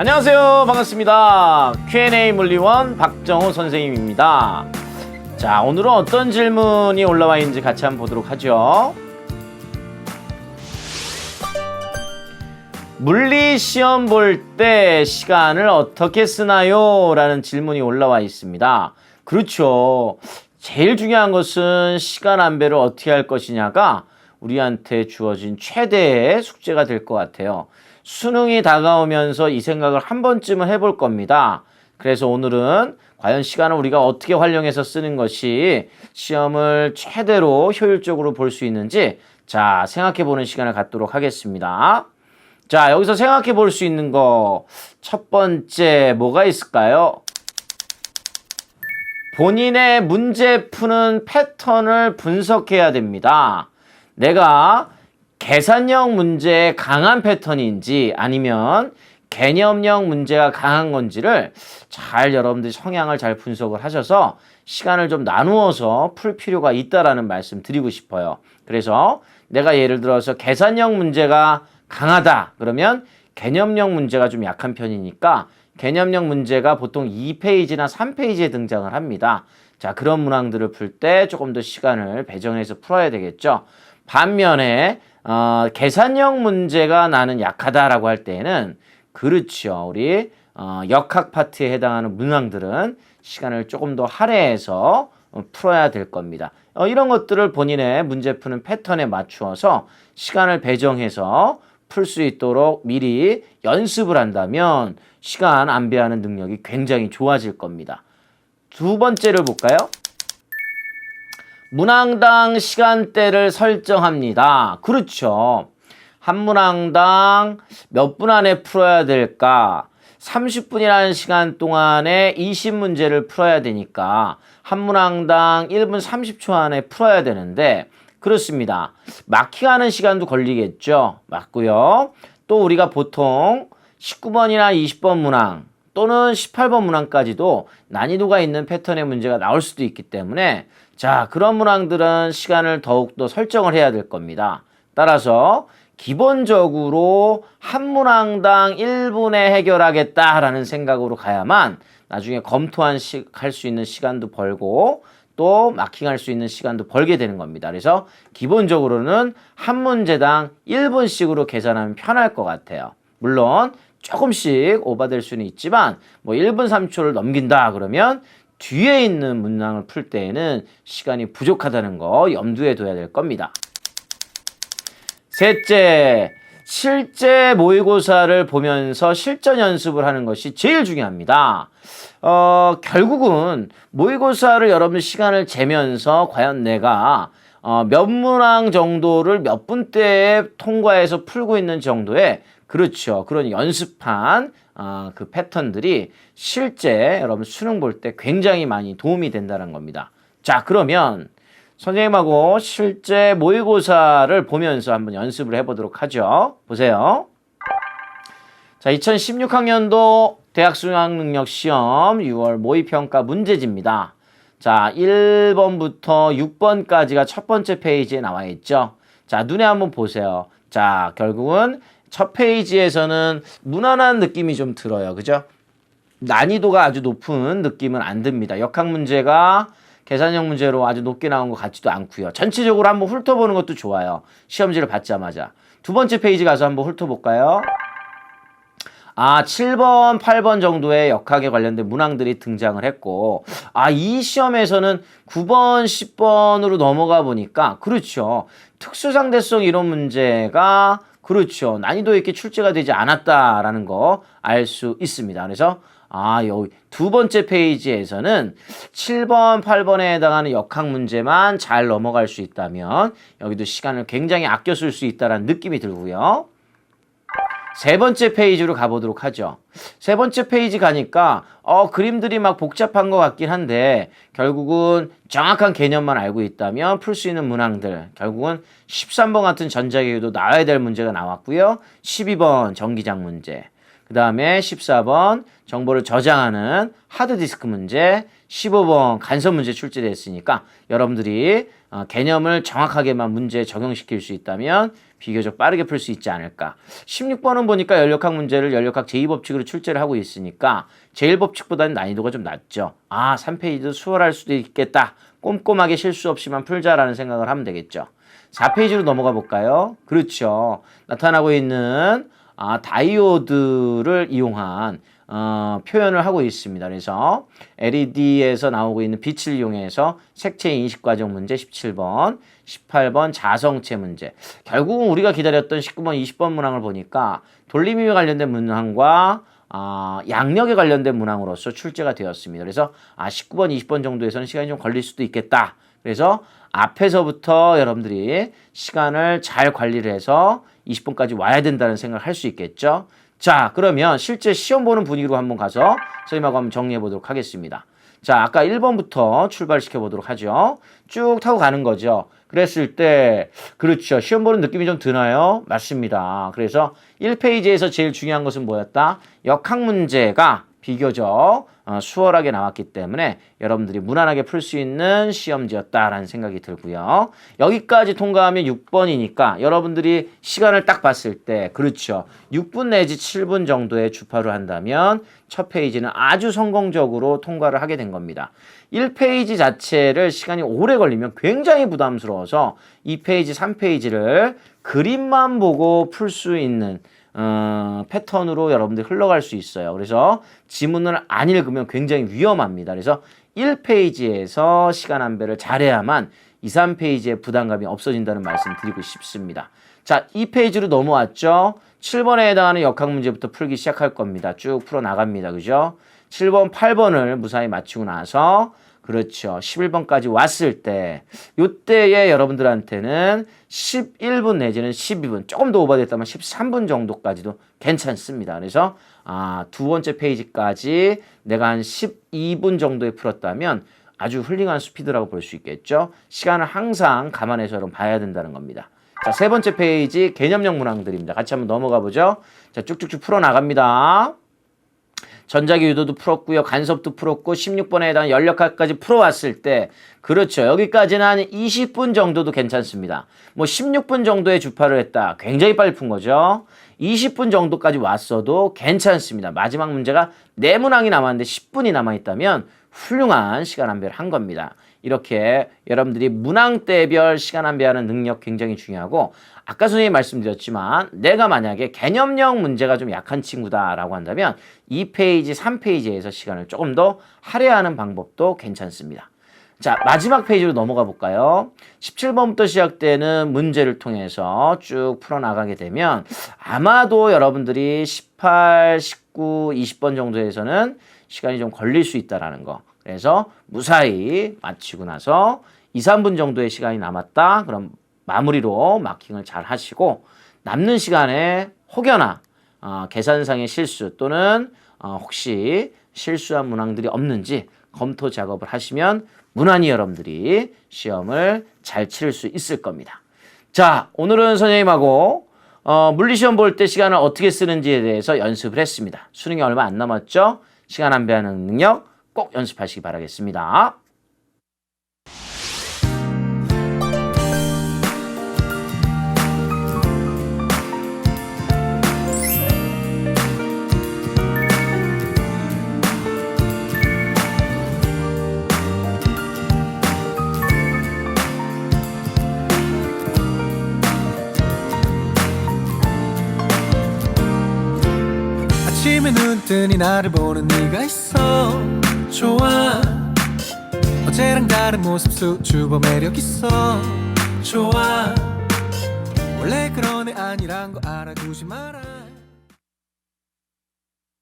안녕하세요. 반갑습니다. Q&A 물리원 박정호 선생님입니다. 자, 오늘은 어떤 질문이 올라와 있는지 같이 한번 보도록 하죠. 물리 시험 볼 때 시간을 어떻게 쓰나요? 라는 질문이 올라와 있습니다. 그렇죠. 제일 중요한 것은 시간 안배를 어떻게 할 것이냐가 우리한테 주어진 최대의 숙제가 될 것 같아요. 수능이 다가오면서 이 생각을 한 번쯤은 해볼 겁니다. 그래서 오늘은 과연 시간을 우리가 어떻게 활용해서 쓰는 것이 시험을 최대로 효율적으로 볼 수 있는지 자, 생각해보는 시간을 갖도록 하겠습니다. 자, 여기서 생각해 볼 수 있는 거 첫 번째 뭐가 있을까요? 본인의 문제 푸는 패턴을 분석해야 됩니다. 내가 계산형 문제에 강한 패턴인지 아니면 개념형 문제가 강한 건지를 잘 여러분들이 성향을 잘 분석을 하셔서 시간을 좀 나누어서 풀 필요가 있다라는 말씀 드리고 싶어요. 그래서 내가 예를 들어서 계산형 문제가 강하다 그러면 개념형 문제가 좀 약한 편이니까 개념형 문제가 보통 2페이지나 3페이지에 등장을 합니다. 자, 그런 문항들을 풀 때 조금 더 시간을 배정해서 풀어야 되겠죠. 반면에 계산형 문제가 나는 약하다라고 할 때에는 그렇죠. 우리 역학 파트에 해당하는 문항들은 시간을 조금 더 할애해서 풀어야 될 겁니다. 이런 것들을 본인의 문제 푸는 패턴에 맞추어서 시간을 배정해서 풀 수 있도록 미리 연습을 한다면 시간 안배하는 능력이 굉장히 좋아질 겁니다. 두 번째를 볼까요? 문항당 시간대를 설정합니다. 그렇죠. 한 문항당 몇 분 안에 풀어야 될까? 30분이라는 시간 동안에 20문제를 풀어야 되니까 한 문항당 1분 30초 안에 풀어야 되는데 그렇습니다. 마킹하는 시간도 걸리겠죠. 맞고요. 또 우리가 보통 19번이나 20번 문항 또는 18번 문항까지도 난이도가 있는 패턴의 문제가 나올 수도 있기 때문에 자, 그런 문항들은 시간을 더욱더 설정을 해야 될 겁니다. 따라서 기본적으로 한 문항당 1분에 해결하겠다라는 생각으로 가야만 나중에 검토할 수 있는 시간도 벌고 또 마킹할 수 있는 시간도 벌게 되는 겁니다. 그래서 기본적으로는 한 문제당 1분씩으로 계산하면 편할 것 같아요. 물론 조금씩 오버될 수는 있지만 뭐 1분 3초를 넘긴다 그러면 뒤에 있는 문항을 풀 때에는 시간이 부족하다는 거 염두에 둬야 될 겁니다. 셋째, 실제 모의고사를 보면서 실전 연습을 하는 것이 제일 중요합니다. 결국은 모의고사를 여러분 시간을 재면서 과연 내가 몇 문항 정도를 몇 분대에 통과해서 풀고 있는 정도의 그렇죠. 그런 연습한 그 패턴들이 실제 여러분 수능 볼 때 굉장히 많이 도움이 된다는 겁니다. 자, 그러면 선생님하고 실제 모의고사를 보면서 한번 연습을 해보도록 하죠. 보세요. 자, 2016학년도 대학수학능력시험 6월 모의평가 문제지입니다. 자, 1번부터 6번까지가 첫 번째 페이지에 나와 있죠. 자, 눈에 한번 보세요. 자, 결국은 첫 페이지에서는 무난한 느낌이 좀 들어요. 그죠? 난이도가 아주 높은 느낌은 안 듭니다. 역학 문제가 계산형 문제로 아주 높게 나온 것 같지도 않고요. 전체적으로 한번 훑어보는 것도 좋아요. 시험지를 받자마자. 두 번째 페이지 가서 한번 훑어볼까요? 7번, 8번 정도의 역학에 관련된 문항들이 등장을 했고 이 시험에서는 9번, 10번으로 넘어가 보니까 그렇죠. 특수상대성 이론 문제가 그렇죠. 난이도 있게 출제가 되지 않았다라는 거 알 수 있습니다. 그래서 여기 두 번째 페이지에서는 7번, 8번에 해당하는 역학 문제만 잘 넘어갈 수 있다면 여기도 시간을 굉장히 아껴 쓸 수 있다는 느낌이 들고요. 세 번째 페이지로 가보도록 하죠. 세 번째 페이지 가니까 그림들이 막 복잡한 것 같긴 한데 결국은 정확한 개념만 알고 있다면 풀 수 있는 문항들 결국은 13번 같은 전자기기도 나와야 될 문제가 나왔고요. 12번 전기장 문제 그 다음에 14번 정보를 저장하는 하드디스크 문제 15번 간섭 문제 출제됐으니까 여러분들이 개념을 정확하게만 문제에 적용시킬 수 있다면 비교적 빠르게 풀 수 있지 않을까. 16번은 보니까 연력학 문제를 연력학 제2법칙으로 출제를 하고 있으니까 제1법칙보다는 난이도가 좀 낮죠. 3페이지도 수월할 수도 있겠다. 꼼꼼하게 실수 없이만 풀자라는 생각을 하면 되겠죠. 4페이지로 넘어가 볼까요? 그렇죠. 나타나고 있는 다이오드를 이용한 표현을 하고 있습니다. 그래서 LED에서 나오고 있는 빛을 이용해서 색채 인식 과정 문제 17번, 18번 자성체 문제. 결국은 우리가 기다렸던 19번, 20번 문항을 보니까 돌림임에 관련된 문항과 양력에 관련된 문항으로서 출제가 되었습니다. 그래서 19번, 20번 정도에서는 시간이 좀 걸릴 수도 있겠다. 그래서 앞에서부터 여러분들이 시간을 잘 관리를 해서 20번까지 와야 된다는 생각을 할 수 있겠죠. 자, 그러면 실제 시험 보는 분위기로 한번 가서 선생님하고 한번 정리해 보도록 하겠습니다. 자, 아까 1번부터 출발시켜 보도록 하죠. 쭉 타고 가는 거죠. 그랬을 때, 그렇죠. 시험 보는 느낌이 좀 드나요? 맞습니다. 그래서 1페이지에서 제일 중요한 것은 뭐였다? 역학 문제가 비교적 수월하게 나왔기 때문에 여러분들이 무난하게 풀 수 있는 시험지였다라는 생각이 들고요. 여기까지 통과하면 6번이니까 여러분들이 시간을 딱 봤을 때 그렇죠. 6분 내지 7분 정도의 주파를 한다면 첫 페이지는 아주 성공적으로 통과를 하게 된 겁니다. 1페이지 자체를 시간이 오래 걸리면 굉장히 부담스러워서 2페이지, 3페이지를 그림만 보고 풀 수 있는 패턴으로 여러분들이 흘러갈 수 있어요. 그래서 지문을 안 읽으면 굉장히 위험합니다. 그래서 1페이지에서 시간 안배를 잘해야만 2, 3페이지의 부담감이 없어진다는 말씀 드리고 싶습니다. 자, 2페이지로 넘어왔죠. 7번에 해당하는 역학 문제부터 풀기 시작할 겁니다. 쭉 풀어나갑니다. 그죠? 7번, 8번을 무사히 마치고 나서 그렇죠. 11번까지 왔을 때 요때에 여러분들한테는 11분 내지는 12분 조금 더 오버됐다면 13분 정도까지도 괜찮습니다. 그래서 두 번째 페이지까지 내가 한 12분 정도에 풀었다면 아주 훌륭한 스피드라고 볼 수 있겠죠. 시간을 항상 감안해서 여러분 봐야 된다는 겁니다. 자, 세 번째 페이지 개념형 문항들입니다. 같이 한번 넘어가 보죠. 자, 쭉쭉쭉 풀어나갑니다. 전자기 유도도 풀었고요. 간섭도 풀었고 16번에 해당하는 연력학까지 풀어왔을 때 그렇죠. 여기까지는 한 20분 정도도 괜찮습니다. 뭐 16분 정도의 주파를 했다. 굉장히 빨리 푼 거죠. 20분 정도까지 왔어도 괜찮습니다. 마지막 문제가 4문항이 남았는데 10분이 남아있다면 훌륭한 시간 안배를 한 겁니다. 이렇게 여러분들이 문항대별 시간 안배하는 능력 굉장히 중요하고 아까 선생님이 말씀드렸지만 내가 만약에 개념형 문제가 좀 약한 친구다라고 한다면 2페이지, 3페이지에서 시간을 조금 더 할애하는 방법도 괜찮습니다. 자, 마지막 페이지로 넘어가 볼까요? 17번부터 시작되는 문제를 통해서 쭉 풀어나가게 되면 아마도 여러분들이 18, 19, 20번 정도에서는 시간이 좀 걸릴 수 있다는 거. 그래서 무사히 마치고 나서 2, 3분 정도의 시간이 남았다. 그럼 마무리로 마킹을 잘 하시고 남는 시간에 혹여나 계산상의 실수 또는 혹시 실수한 문항들이 없는지 검토 작업을 하시면 무난히 여러분들이 시험을 잘 치를 수 있을 겁니다. 자, 오늘은 선생님하고 물리시험 볼 때 시간을 어떻게 쓰는지에 대해서 연습을 했습니다. 수능이 얼마 안 남았죠? 시간 안배하는 능력 꼭 연습하시기 바라겠습니다. 아침에 눈 뜨니 나를 보는 네가 있어 좋아 어제랑 다른 모습 수줍어 매력 있어 좋아 원래 그런 애 아니란 거 알아두지 마라